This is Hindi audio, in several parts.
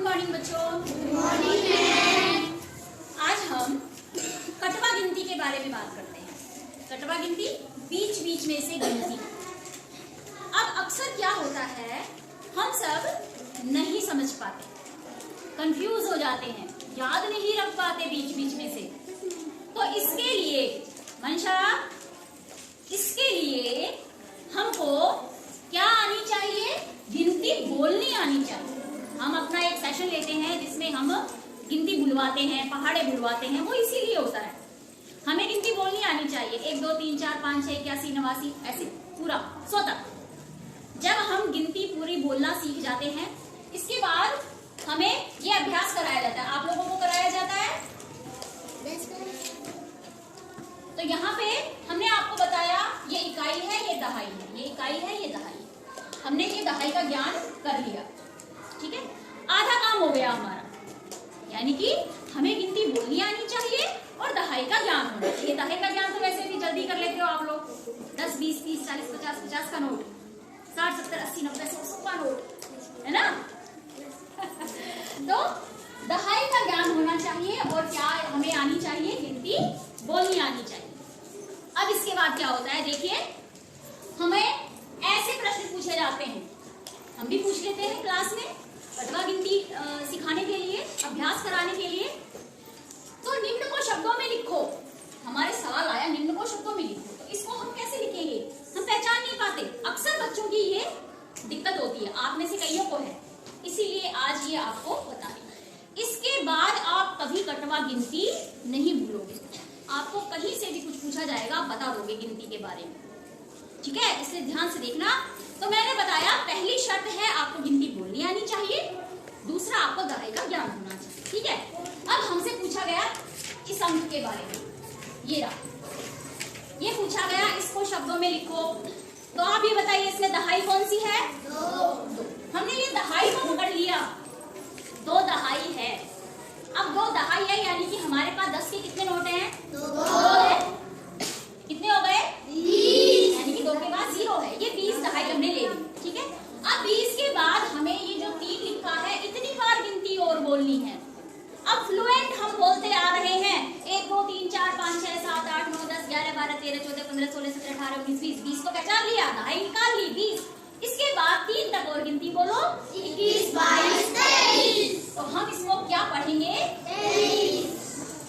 मॉर्निंग बच्चों। Good morning ma'am. आज हम कटवा गिनती के बारे में बात करते हैं। कटवा गिनती, बीच बीच में से गिनती। अब अक्सर क्या होता है, हम सब नहीं समझ पाते, कंफ्यूज हो जाते हैं, याद नहीं रख पाते बीच बीच में से। तो इसके लिए मंशा, इसके लिए हमको क्या आनी चाहिए? गिनती बोलनी आनी चाहिए। हम अपना एक सेशन लेते हैं जिसमें हम गिनती बुलवाते हैं, पहाड़े बुलवाते हैं, वो इसीलिए होता है। हमें गिनती बोलनी आनी चाहिए, 1 2 3 4 5 6 81 89 ऐसे पूरा 100 तक। जब हम गिनती पूरी बोलना सीख जाते हैं, इसके बाद हमें ये अभ्यास कराया जाता है। आप लोगों को कराया जाता है? तो यहाँ पे हमने आपको बताया ये इकाई है, ये दहाई है, ये इकाई है, ये दहाई है। हमने ये दहाई का ज्ञान कर लिया, ठीक है। आधा काम हो गया हमारा, यानी कि हमें गिनती बोलनी आनी चाहिए और दहाई का ज्ञान होना चाहिए। दहाई का ज्ञान तो वैसे भी जल्दी कर लेते हो आप लोग। 10 20 30 40 50 50 का नोट, 60 70 80 90 100 का नोट, है ना। तो दहाई का ज्ञान होना चाहिए और क्या हमें आनी चाहिए? गिनती बोलनी आनी चाहिए। अब इसके बाद क्या होता है, देखिए, हमें ऐसे प्रश्न पूछे जाते हैं, हम भी पूछ लेते हैं क्लास में कटवा गिनती सिखाने के लिए, अभ्यास कराने के लिए। तो निम्न को शब्दों में लिखो। हमारे सवाल आया निम्न को शब्दों में लिखो, तो इसको हम कैसे लिखेंगे? हम पहचान नहीं पाते। अक्सर बच्चों की ये दिक्कत होती है, आप में से कईयों को है, इसीलिए आज ये आपको बता रही। इसके बाद आप कभी कटवा गिनती नहीं भूलोगे। आपको कहीं से भी कुछ पूछा जाएगा, आप बता दोगे गिनती के बारे में, ठीक है। इसलिए ध्यान से देखना। तो मैंने बताया, पहली शर्त है आपको गिनती बोलनी आनी चाहिए, दूसरा आपको दहाई का ज्ञान होना चाहिए, ठीक है। अब हमसे पूछा गया इस अंक के बारे में, ये रहा, ये पूछा गया, इसको शब्दों में लिखो। तो आप ये बताइए इसमें दहाई कौन सी है? 2। हमने ये दहाई को पकड़ लिया, 2 दहाई है। अब 2 दहाई है, यानी कि हमारे पास 10 के कितने नोट हैं? 2 है। कितने हो गए? 20। यानी कि 2 के बाद 0 है, ये 20 दहाई हमने ले ली, ठीक है। अब 20 के बाद हमें ये जो 3 लिखा है, इतनी बार गिनती और बोलनी है। अब फ्लुएंट हम बोलते आ रहे हैं, 1 2 3 4 5 6 7 8 9 10 11 12 13 14 15 16 17 18 19 20। 20 को पहचान लिया, दहाई निकाल ली 20। इसके बाद 3 तक और गिनती बोलो, 21 22 23। तो हम इसको क्या पढ़ेंगे?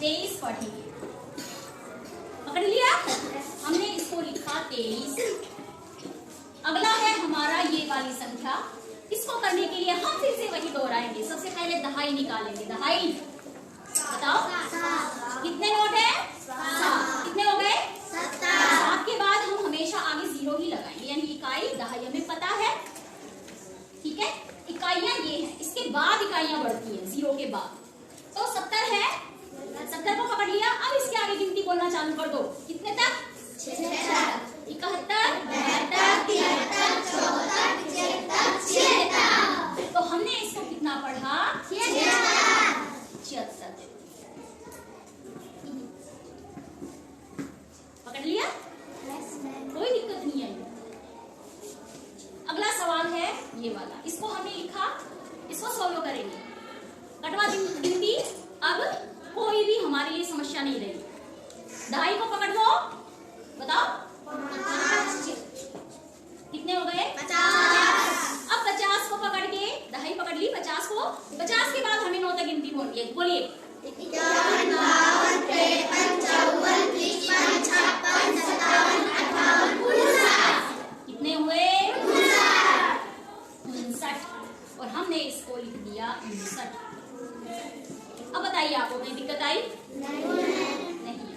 23 पढ़ेंगे। पकड़ लिया? हमने इसको लिखा 23। अगला है हमारा ये वाली संख्या। इसको करने के लिए हम फिर से वही दोहराएंगे। सबसे पहले दहाई निकालेंगे। दहाई बताओ, कितने नोट है? 7। कितने हो गए? 7 के बाद हम हमेशा आगे 0 ही लगाएंगे, यानी इकाई दहाई हमें पता है, ठीक है। इकाइयां ये हैं, इसके बाद इकाइयां बढ़ती हैं 0 के बाद। तो 70 है, 70 को पकड़ लिया। अब इसके आगे गिनती बोलना चालू कर दो, कितने तक? 71 72 73 74 75। तो हमने इसको कितना पढ़ा? 76। पकड़ लिया? कोई दिक्कत नहीं है। अगला सवाल है ये वाला, इसको हमने लिखा, इसको सॉल्व करेंगे। कटवा गिनती अब कोई भी हमारे लिए समस्या नहीं रही। दहाई को पकड़ लो, बताओ 5। कितने हो गए? 50। अब 50 को पकड़ के दहाई पकड़ ली, 50 को, 50 के बाद हमें 9 तक गिनती बोलिए, बोलिए 51 52 53 54 55 56 57 58 59। कितने हुए? 59। और हमने इसको लिख दिया 59। अब बताइए, आपको कोई दिक्कत आई? नहीं।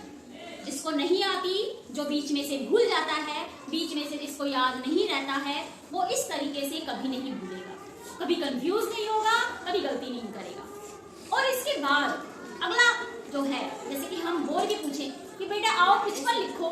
जिसको नहीं आती, जो बीच में से भूल जाता है, बीच में से जिसको याद नहीं रहता है, वो इस तरीके से कभी नहीं भूलेगा, कभी कंफ्यूज नहीं होगा, कभी गलती नहीं करेगा। और इसके बाद अगला जो है, जैसे कि हम बोल के पूछें कि बेटा आओ पिच पर लिखो,